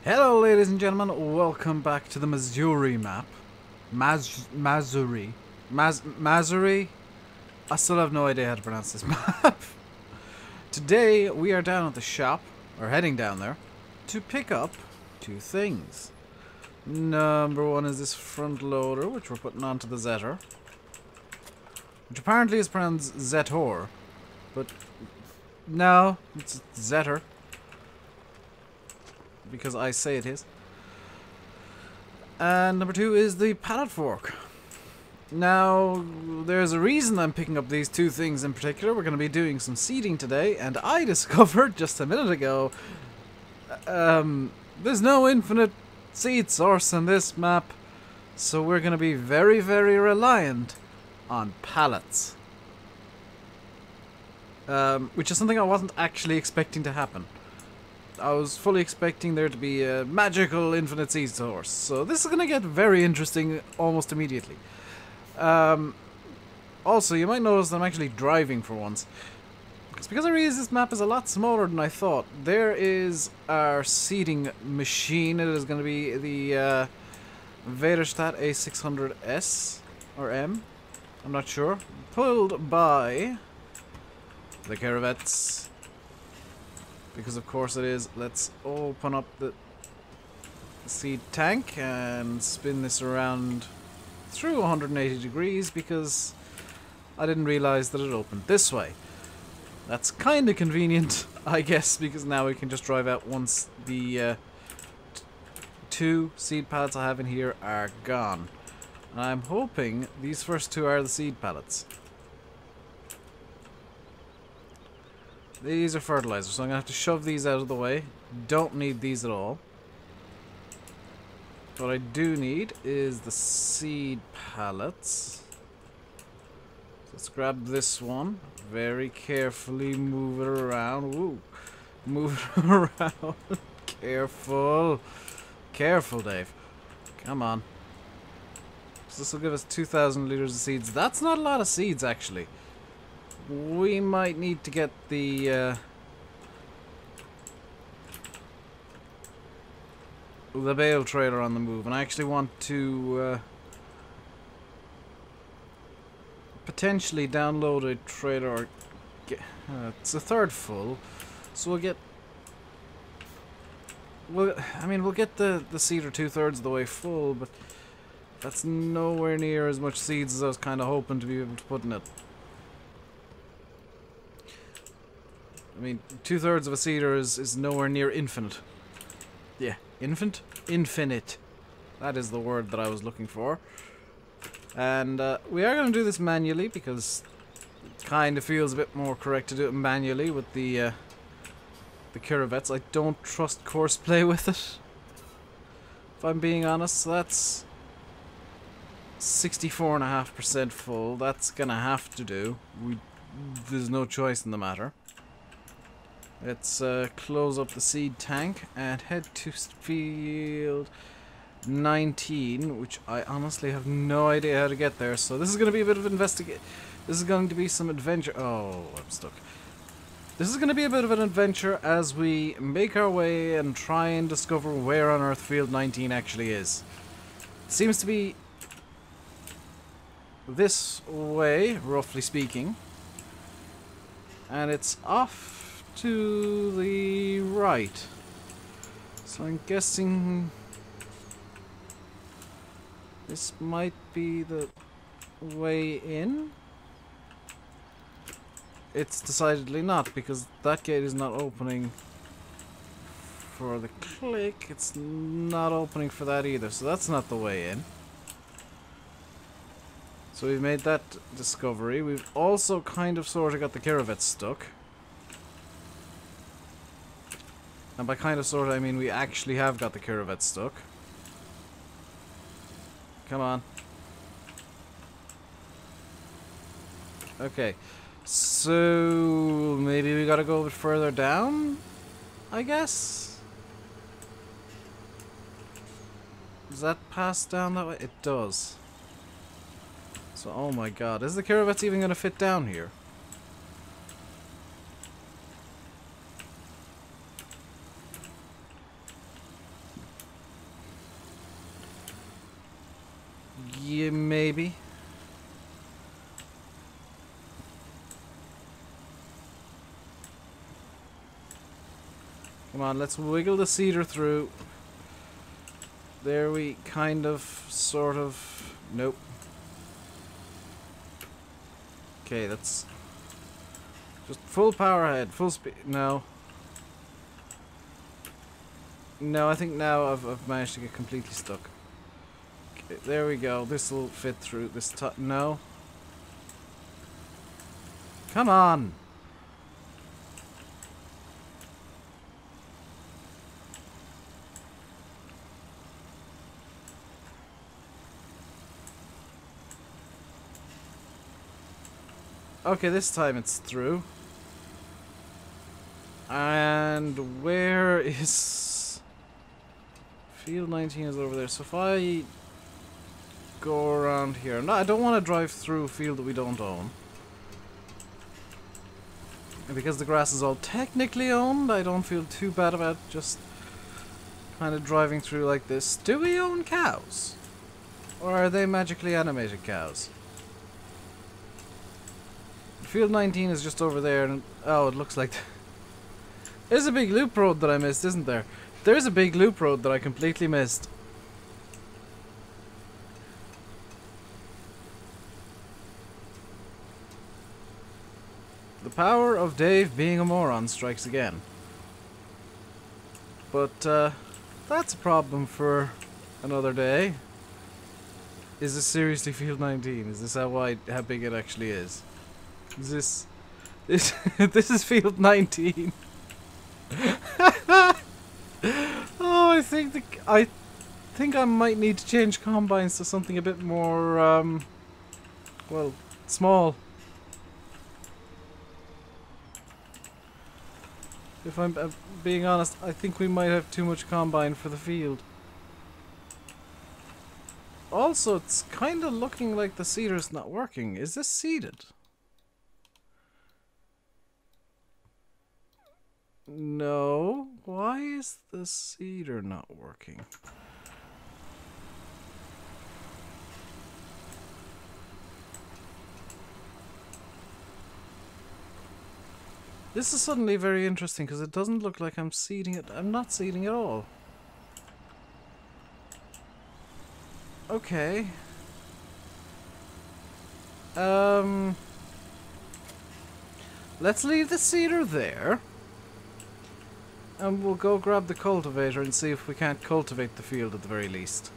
Hello ladies and gentlemen, welcome back to the Mazury map. Mazury? I still have no idea how to pronounce this map. Today we are down at the shop, or heading down there, to pick up two things. Number one is this front loader, which we're putting onto the Zetter. Which apparently is pronounced Zetor, but no, it's Zetter. Because I say it is. And number two is the pallet fork. Now, there's a reason I'm picking up these two things in particular. We're going to be doing some seeding today, and I discovered just a minute ago there's no infinite seed source on this map, so we're going to be very, very reliant on pallets. Which is something I wasn't actually expecting to happen. I was fully expecting there to be a magical infinite seed source. So this is going to get very interesting almost immediately. Also, you might notice that I'm actually driving for once. It's because I realized this map is a lot smaller than I thought. There is our seeding machine. It is going to be the Vaderstadt A600S or M. I'm not sure. Pulled by the Caravets. Because of course it is. Let's open up the seed tank and spin this around through 180 degrees because I didn't realize that it opened this way. That's kind of convenient, I guess, because now we can just drive out once the two seed pallets I have in here are gone. And I'm hoping these first two are the seed pallets. These are fertilizer, so I'm going to have to shove these out of the way. Don't need these at all. What I do need is the seed pallets. Let's grab this one. Very carefully move it around. Woo. Move it around. Careful. Careful, Dave. Come on. So this will give us 2,000 liters of seeds. That's not a lot of seeds, actually. We might need to get the bale trailer on the move, and I actually want to potentially download a trailer. Or get, it's a third full, so we'll get. We'll get the seeder 2/3 of the way full, but that's nowhere near as much seeds as I was kind of hoping to be able to put in it. I mean, 2/3 of a seeder is nowhere near infinite. Yeah, infinite. That is the word that I was looking for. And we are going to do this manually because it kind of feels a bit more correct to do it manually with the Caravets. I don't trust Courseplay with it, if I'm being honest. So that's 64.5% full. That's going to have to do. There's no choice in the matter. Let's close up the seed tank and head to field 19, which I honestly have no idea how to get there. So this is going to be a bit of investigate. This is going to be some adventure. Oh, I'm stuck. This is going to be a bit of an adventure as we make our way and try and discover where on earth field 19 actually is. It seems to be this way, roughly speaking, and it's off to the right. So I'm guessing this might be the way in. It's decidedly not, because that gate is not opening for the click. It's not opening for that either, so that's not the way in. So we've made that discovery. We've also kind of sort of got the Caravets stuck. And by kind of sort of, I mean we actually have got the Caravets stuck. Come on. Okay. So maybe we gotta go a bit further down, I guess? Does that pass down that way? It does. So, oh my god. Is the Caravets even gonna fit down here? Yeah, maybe. Come on, let's wiggle the seeder through. There we kind of, sort of... Nope. Okay, that's... Just full power ahead, full speed. No. No, I think now I've managed to get completely stuck. Okay, there we go. This will fit through this no. Come on! Okay, this time it's through. And where is... Field 19 is over there. So if I go around here... No, I don't want to drive through a field that we don't own. And because the grass is all technically owned, I don't feel too bad about just kind of driving through like this. Do we own cows? Or are they magically animated cows? Field 19 is just over there, and oh, it looks like there's a big loop road that I missed, isn't there? There's a big loop road that I completely missed. The power of Dave being a moron strikes again. But that's a problem for another day. Is this seriously Field 19? Is this how big it actually is? Is this this is Field 19? Oh, I think I might need to change combines to something a bit more well, small. If I'm being honest, I think we might have too much combine for the field. Also, it's kind of looking like the seeder's not working. Is this seeded? No. Why is the seeder not working? This is suddenly very interesting because it doesn't look like I'm seeding it. I'm not seeding at all. Okay. Let's leave the seeder there. And we'll go grab the cultivator and see if we can't cultivate the field at the very least.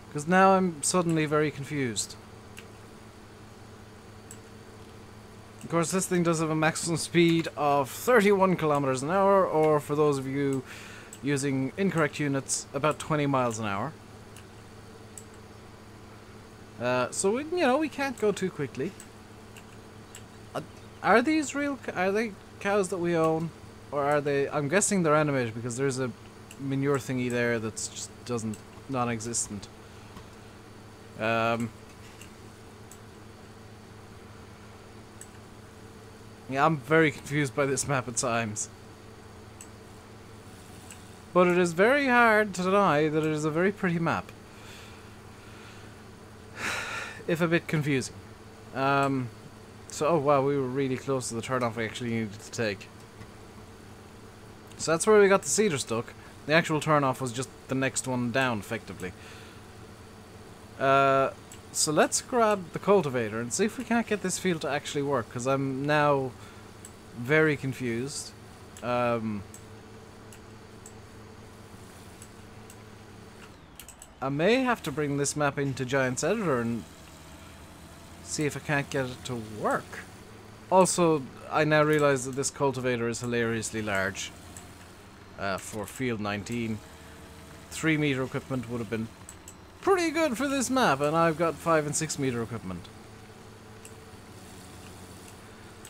Because now I'm suddenly very confused. Of course, this thing does have a maximum speed of 31 kilometers an hour, or for those of you using incorrect units, about 20 miles an hour. So we, you know, we can't go too quickly. Are these real? Are they cows that we own, or are they? I'm guessing they're animated because there's a manure thingy there that's just non-existent. Yeah, I'm very confused by this map at times. But it is very hard to deny that it is a very pretty map. If a bit confusing. So, oh wow, we were really close to the turnoff we actually needed to take. So that's where we got the seeder stuck. The actual turnoff was just the next one down, effectively. So let's grab the cultivator and see if we can't get this field to actually work, because I'm now very confused. I may have to bring this map into Giant's Editor and see if I can't get it to work. Also, I now realize that this cultivator is hilariously large for Field 19. 3 meter equipment would have been pretty good for this map, and I've got 5 and 6 meter equipment.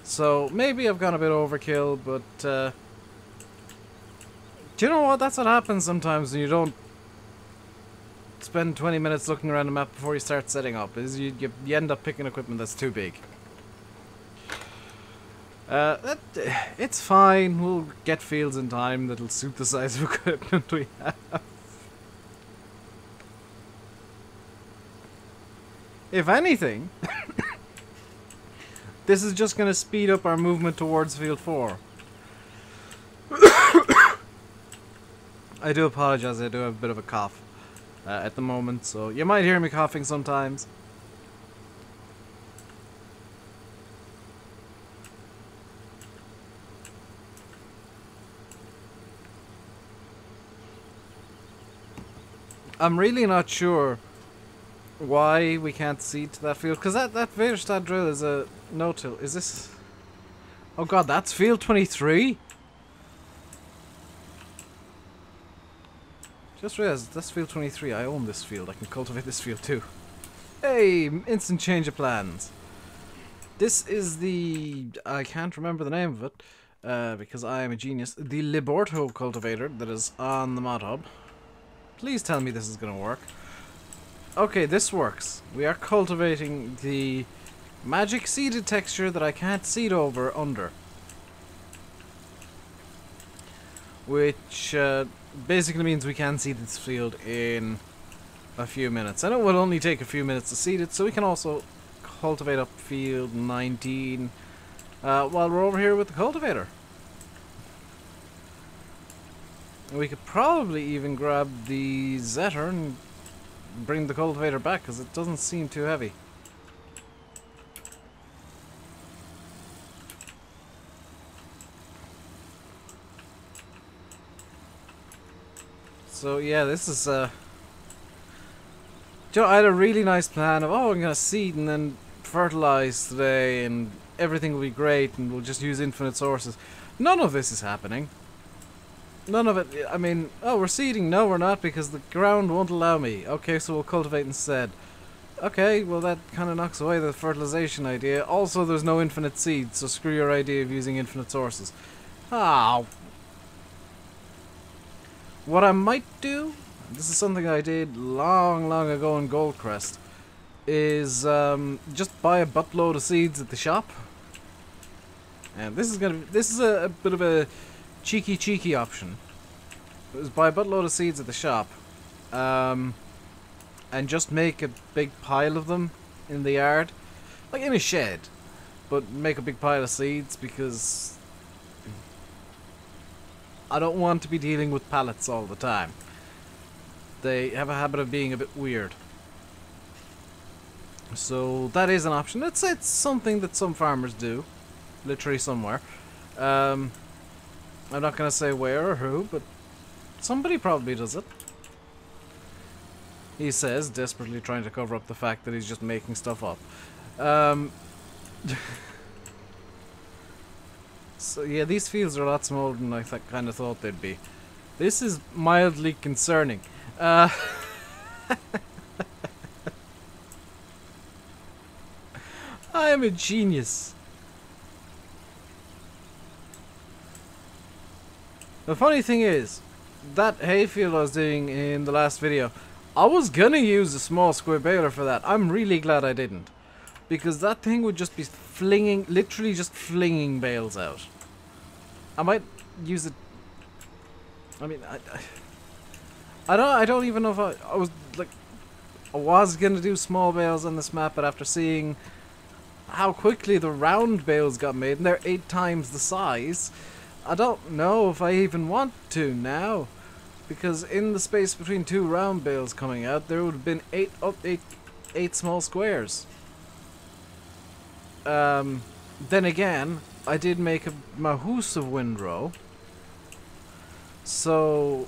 So maybe I've gone a bit overkill, but do you know what? That's what happens sometimes when you don't spend 20 minutes looking around the map before you start setting up. Is you end up picking equipment that's too big. It's fine. We'll get fields in time that'll suit the size of equipment we have. If anything, this is just going to speed up our movement towards field 4. I do apologize, I do have a bit of a cough at the moment, so you might hear me coughing sometimes. I'm really not sure why we can't see to that field, because that Vaderstad drill is a no-till. Is this... Oh god, that's field 23? Just realized, that's field 23. I own this field. I can cultivate this field too. Hey, instant change of plans. This is the... I can't remember the name of it, because I am a genius. The Liberto cultivator that is on the mod hub. Please tell me this is going to work. Okay, this works. We are cultivating the magic seeded texture that I can't seed over under. Which basically means we can seed this field in a few minutes. And it will only take a few minutes to seed it, so we can also cultivate up field 19 while we're over here with the cultivator. We could probably even grab the Zetter and bring the cultivator back, because it doesn't seem too heavy. So yeah, this is Joe, I had a really nice plan of, oh, I'm gonna seed and then fertilize today and everything will be great and we'll just use infinite sources. None of this is happening. None of it. I mean, oh, we're seeding. No, we're not, because the ground won't allow me. Okay, so we'll cultivate instead. Okay, well that kind of knocks away the fertilization idea. Also, there's no infinite seeds, so screw your idea of using infinite sources. Ah. What I might do, this is something I did long ago in Goldcrest, is just buy a buttload of seeds at the shop. And this is a bit of a cheeky option. It was buy a buttload of seeds at the shop, and just make a big pile of them in the yard, like in a shed, but make a big pile of seeds, because I don't want to be dealing with pallets all the time. They have a habit of being a bit weird. So that is an option. It's something that some farmers do, literally somewhere. I'm not going to say where or who, but somebody probably does it. He says, desperately trying to cover up the fact that he's just making stuff up. So yeah, these fields are a lot smaller than I kind of thought they'd be. This is mildly concerning. I am a genius. The funny thing is, that hayfield I was doing in the last video, I was gonna use a small square baler for that. I'm really glad I didn't, because that thing would just be flinging, literally just flinging bales out. I might use it. I mean, I don't even know if I was gonna do small bales on this map, but after seeing how quickly the round bales got made, and they're 8 times the size, I don't know if I even want to now, because in the space between 2 round bales coming out, there would have been 8 small squares. Then again, I did make a mahoose of windrow, so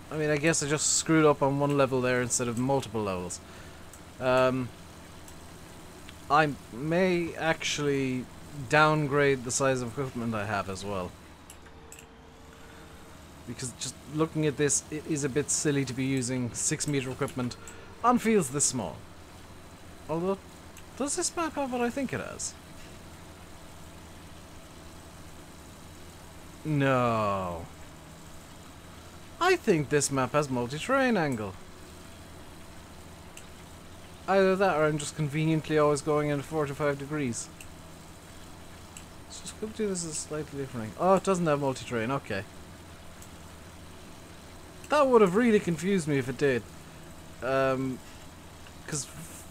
I mean, I guess I just screwed up on one level there instead of multiple levels. I may actually downgrade the size of equipment I have as well, because just looking at this, it is a bit silly to be using 6-meter equipment on fields this small. Although, does this map have what I think it has? No. I think this map has multi-terrain angle. Either that, or I'm just conveniently always going in 45 degrees. Let's just go do this as slightly different. Oh, it doesn't have multi-terrain, okay. That would have really confused me if it did. because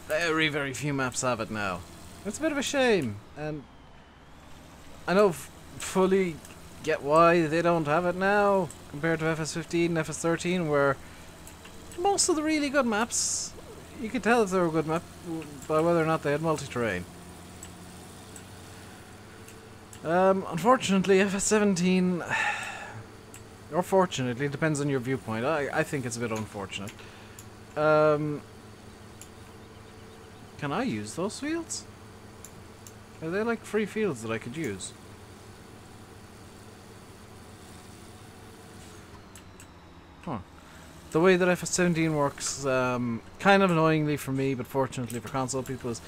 very, very few maps have it now. It's a bit of a shame, and I know fully get why they don't have it now compared to FS15 and FS13, where most of the really good maps, you could tell if they were a good map by whether or not they had multi-terrain. Unfortunately, FS17, or fortunately, it depends on your viewpoint. I think it's a bit unfortunate. Can I use those fields? Are they like free fields that I could use? Huh. The way that FS17 works, kind of annoyingly for me, but fortunately for console people, is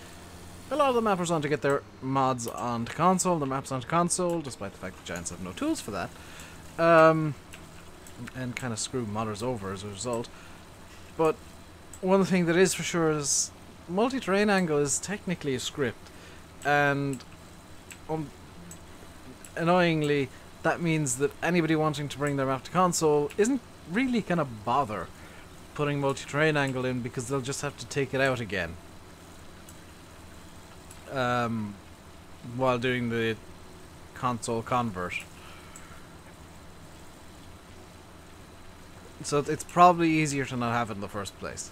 a lot of the mappers want to get their mods onto console, their maps onto console, despite the fact that Giants have no tools for that. And kind of screw modders over as a result. But one thing that is for sure is multi-terrain angle is technically a script, and annoyingly that means that anybody wanting to bring their map to console isn't really gonna bother putting multi-terrain angle in, because they'll just have to take it out again while doing the console convert. So it's probably easier to not have it in the first place.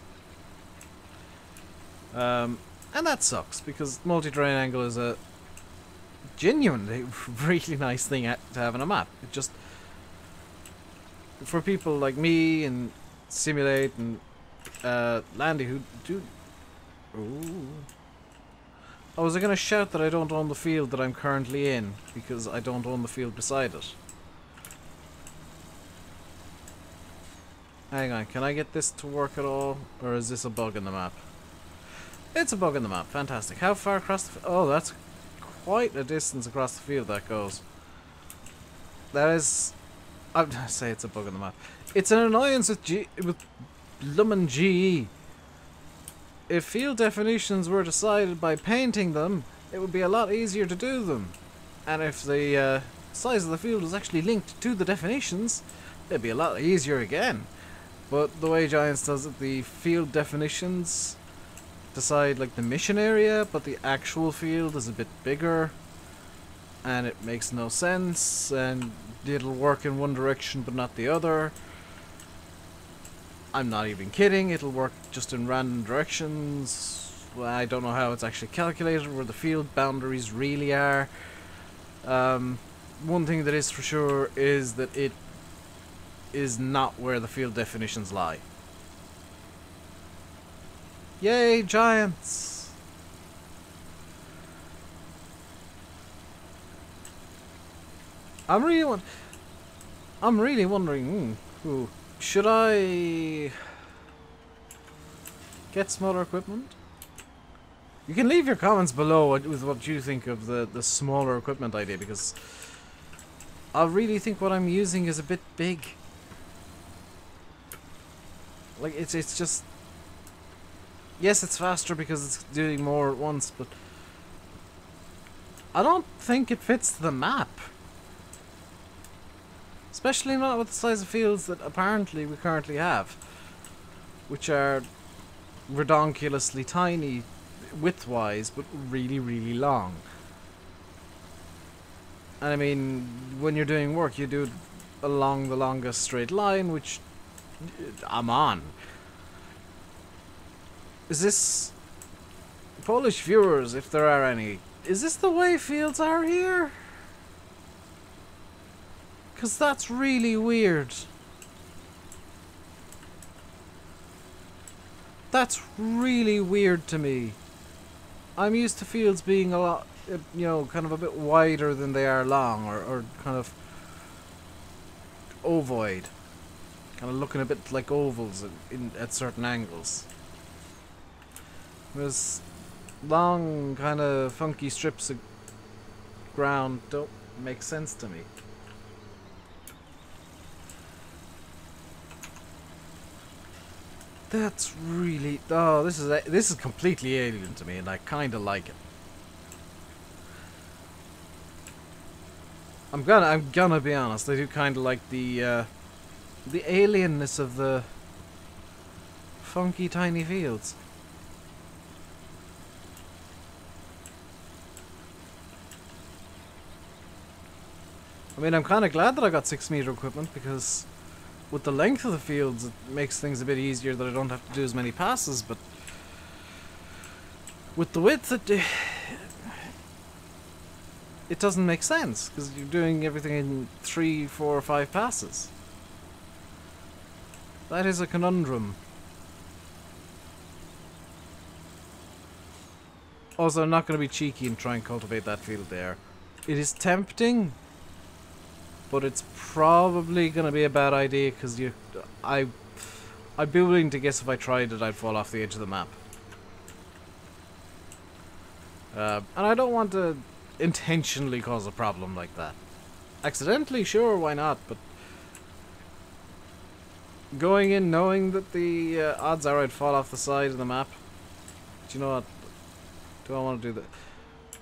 And that sucks, because multi-terrain angle is a genuinely really nice thing to have in a map. It just, for people like me and Simulate and Landy who do... Ooh. Oh, was I going to shout that I don't own the field that I'm currently in, because I don't own the field beside it? Hang on, can I get this to work at all? Or is this a bug in the map? It's a bug in the map, fantastic. How far across the... Oh, that's quite a distance across the field that goes. That is... I'd say it's a bug in the map. It's an annoyance with Lumen GE. If field definitions were decided by painting them, it would be a lot easier to do them. And if the size of the field was actually linked to the definitions, it'd be a lot easier again. But the way Giants does it, the field definitions decide like the mission area, but the actual field is a bit bigger, and it makes no sense, and it'll work in one direction but not the other. I'm not even kidding, it'll work just in random directions. Well, I don't know how it's actually calculated, where the field boundaries really are. One thing that is for sure is that it is not where the field definitions lie. Yay, Giants! I'm really wondering, should I get smaller equipment? You can leave your comments below with what you think of the smaller equipment idea, because I really think what I'm using is a bit big. Like, it's just... Yes, it's faster because it's doing more at once, but I don't think it fits the map. Especially not with the size of fields that apparently we currently have, which are redonkulously tiny width-wise, but really, really long. And I mean, when you're doing work, you do it along the longest straight line, which I'm on. Is this... Polish viewers, if there are any, is this the way fields are here? Because that's really weird. That's really weird to me. I'm used to fields being a lot, you know, kind of a bit wider than they are long, or kind of ovoid. Kind of looking a bit like ovals at certain angles. Whereas long, kind of funky strips of ground don't make sense to me. That's really... Oh, this is completely alien to me, and I kind of like it. I'm gonna be honest. I do kind of like the alienness of the funky tiny fields. I mean, I'm kind of glad that I got 6-meter equipment, because with the length of the fields, it makes things a bit easier that I don't have to do as many passes, but with the width, it doesn't make sense, because you're doing everything in 3, 4, or 5 passes. That is a conundrum. Also, I'm not going to be cheeky and try and cultivate that field there. It is tempting, but it's probably going to be a bad idea, because I'd be willing to guess if I tried it, I'd fall off the edge of the map. And I don't want to intentionally cause a problem like that. Accidentally, sure, why not, but going in knowing that the odds are I'd fall off the side of the map. Do you know what? Do I want to do that?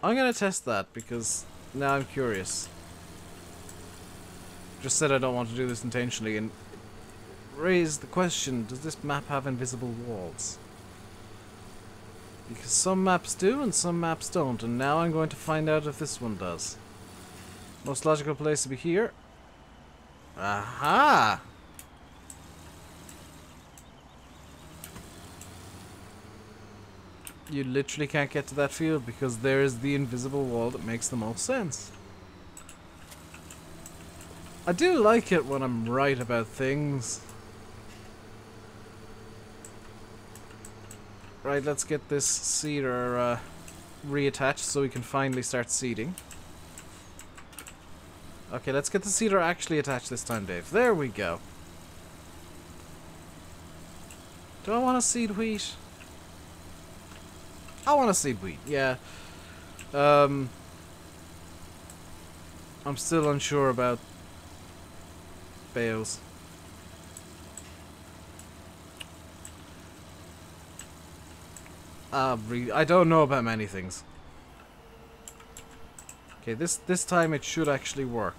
I'm going to test that, because now I'm curious. Just said I don't want to do this intentionally, and raise the question, does this map have invisible walls? Because some maps do and some maps don't, and now I'm going to find out if this one does. Most logical place to be here. Aha! You literally can't get to that field because there is the invisible wall that makes the most sense. I do like it when I'm right about things. Right, let's get this seeder reattached so we can finally start seeding. Okay, let's get the seeder actually attached this time, Dave. There we go. Do I want to seed wheat? I want to seed wheat, yeah. I'm still unsure about bales. I don't know about many things. Okay, this time it should actually work.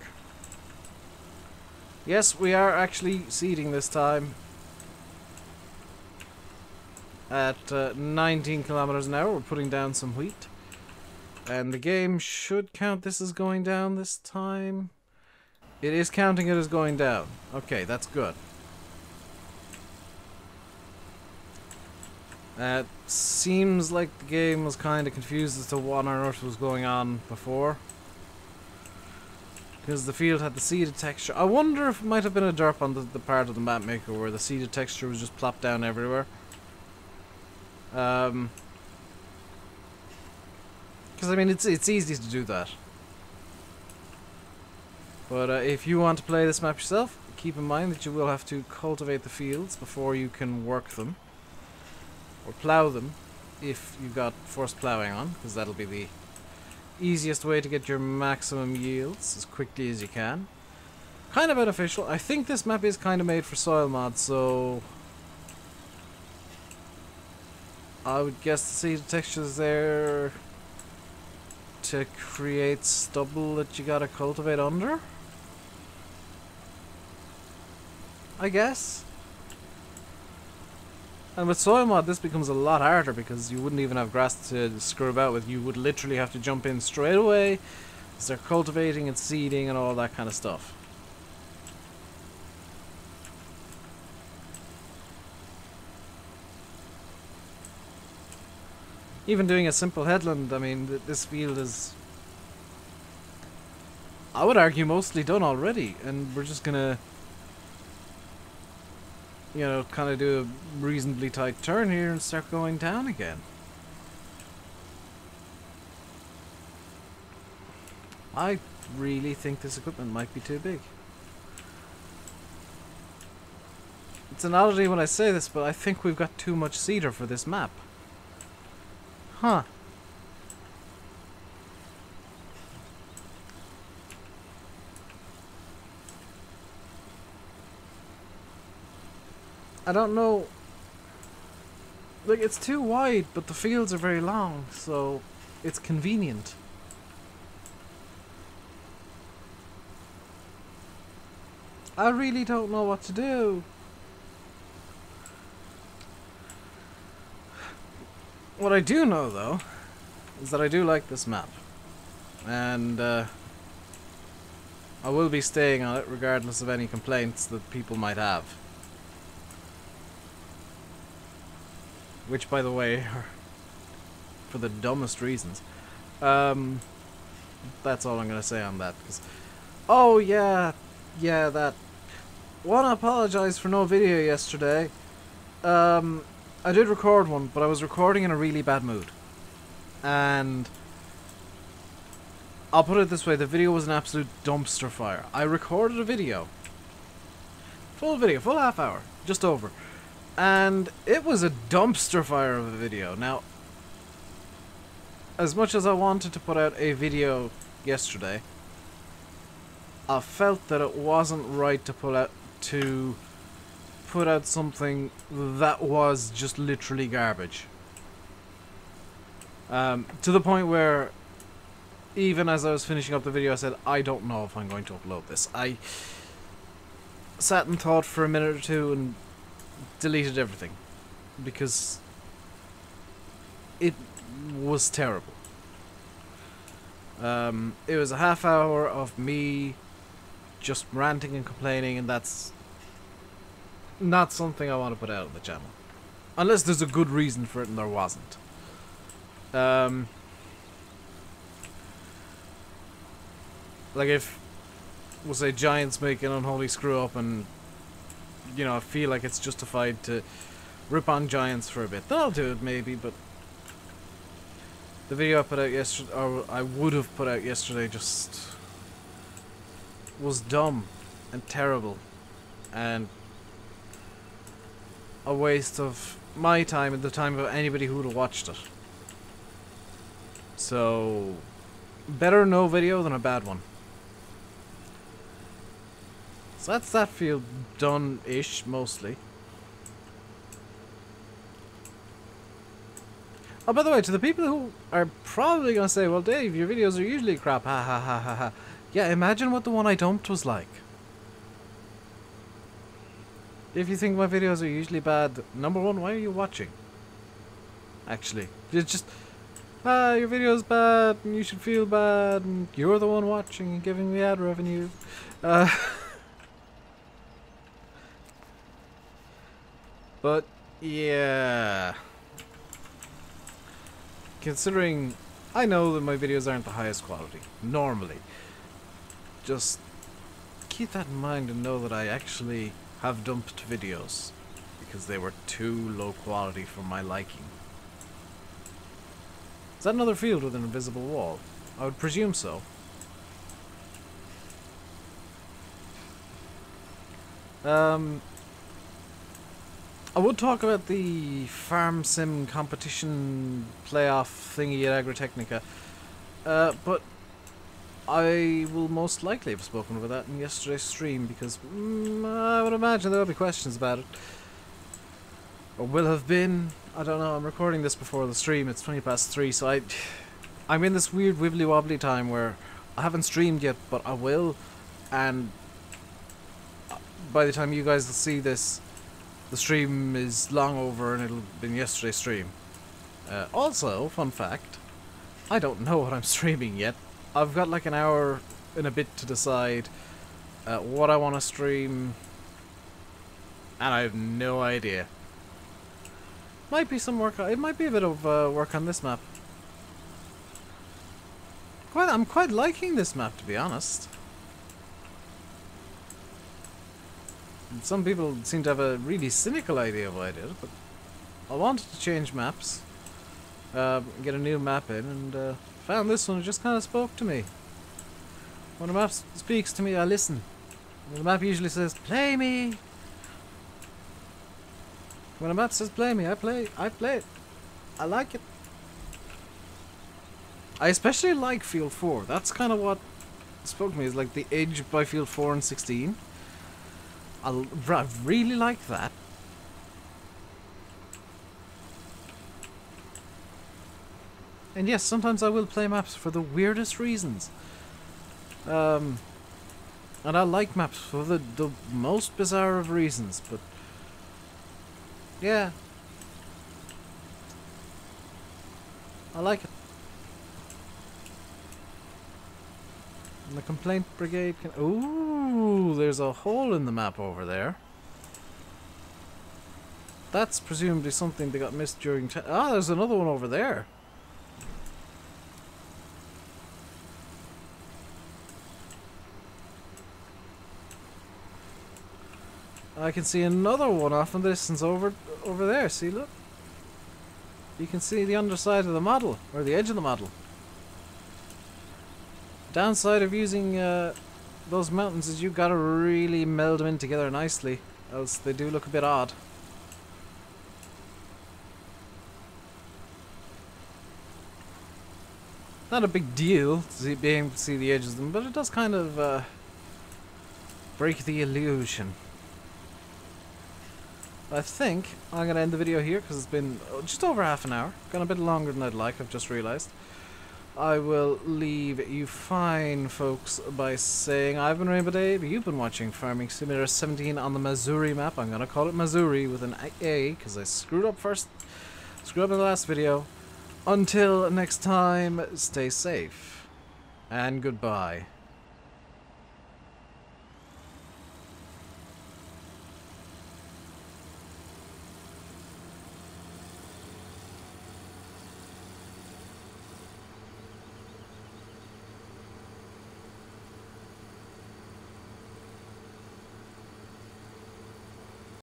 Yes, we are actually seeding this time. At 19 kilometers an hour, we're putting down some wheat. And the game should count this as going down this time. It is counting it as going down. Okay, that's good. Seems like the game was kind of confused as to what on earth was going on before. Because the field had the seeded texture. I wonder if it might have been a derp on the part of the map maker where the seeded texture was just plopped down everywhere. Because I mean it's easy to do that. But if you want to play this map yourself, keep in mind that you will have to cultivate the fields before you can work them. Or plough them, if you've got forced ploughing on, because that'll be the easiest way to get your maximum yields as quickly as you can. Kind of beneficial. I think this map is kind of made for soil mods, so I would guess the seed textures there to create stubble that you gotta cultivate under, I guess. And with soil mod this becomes a lot harder because you wouldn't even have grass to screw about with. You would literally have to jump in straight away, start cultivating and seeding and all that kind of stuff. Even doing a simple headland, I mean, this field is, I would argue, mostly done already, and we're just gonna, you know, kind of do a reasonably tight turn here and start going down again. I really think this equipment might be too big. It's an oddity when I say this, but I think we've got too much cedar for this map. Huh. I don't know. Like, it's too wide, but the fields are very long, so it's convenient. I really don't know what to do. What I do know, though, is that I do like this map. And, I will be staying on it regardless of any complaints that people might have. Which, by the way, are for the dumbest reasons. That's all I'm going to say on that. Because, oh, yeah, that. Want to apologize for no video yesterday. I did record one, but I was recording in a really bad mood. And I'll put it this way, the video was an absolute dumpster fire. I recorded a video. Full half hour, just over. And it was a dumpster fire of a video. Now, as much as I wanted to put out a video yesterday, I felt that it wasn't right to put out something that was just literally garbage. To the point where, even as I was finishing up the video, I said, I don't know if I'm going to upload this. I sat and thought for a minute or two and deleted everything. Because it was terrible. It was a half hour of me just ranting and complaining, and that's not something I want to put out on the channel. Unless there's a good reason for it, and there wasn't. Like if, we'll say, Giants make an unholy screw up and, you know, I feel like it's justified to rip on Giants for a bit, then I'll do it maybe, but the video I put out yesterday, or I would have put out yesterday, just was dumb and terrible and a waste of my time and the time of anybody who would have watched it. So, better no video than a bad one. So that's that field done-ish, mostly. Oh, by the way, to the people who are probably going to say, well, Dave, your videos are usually crap, ha ha ha ha ha. Yeah, imagine what the one I dumped was like. If you think my videos are usually bad, number one, why are you watching? Actually, it's just, your video's bad, and you should feel bad, and you're the one watching and giving me ad revenue. But, yeah. Considering I know that my videos aren't the highest quality, normally. Just keep that in mind and know that I actually have dumped videos because they were too low quality for my liking. Is that another field with an invisible wall? I would presume so. I would talk about the farm sim competition playoff thingy at Agritechnica, but I will most likely have spoken about that in yesterday's stream because I would imagine there will be questions about it. Or will have been. I don't know, I'm recording this before the stream, it's 3:20, so I'm in this weird wibbly wobbly time where I haven't streamed yet, but I will, and by the time you guys will see this, the stream is long over and it'll have been yesterday's stream. Also, fun fact, I don't know what I'm streaming yet. I've got like an hour and a bit to decide what I want to stream, and I have no idea. Might be some work, it might be a bit of work on this map. I'm quite liking this map, to be honest. Some people seem to have a really cynical idea of why I did it, but I wanted to change maps, get a new map in, and found this one that just kind of spoke to me. When a map speaks to me, I listen. The map usually says, play me! When a map says play me, I play it. I like it. I especially like Field 4. That's kind of what spoke to me, is like the edge by Field 4 and 16. I really like that. And yes, sometimes I will play maps for the weirdest reasons. And I like maps for the most bizarre of reasons, but yeah. I like it. And the complaint brigade can... Ooh, there's a hole in the map over there. That's presumably something that got missed during... Ah, there's another one over there. I can see another one off in the distance over there. See, look. You can see the underside of the model, or the edge of the model. Downside of using those mountains is you gotta really meld them in together nicely, else they do look a bit odd. Not a big deal to being able to see the edges of them, but it does kind of break the illusion. I think I'm going to end the video here because it's been just over half an hour. Gone a bit longer than I'd like, I've just realised. I will leave you fine, folks, by saying I've been RainbowDave. You've been watching Farming Simulator 17 on the Mazury map. I'm going to call it Mazury with an A because I screwed up in the last video. Until next time, stay safe and goodbye.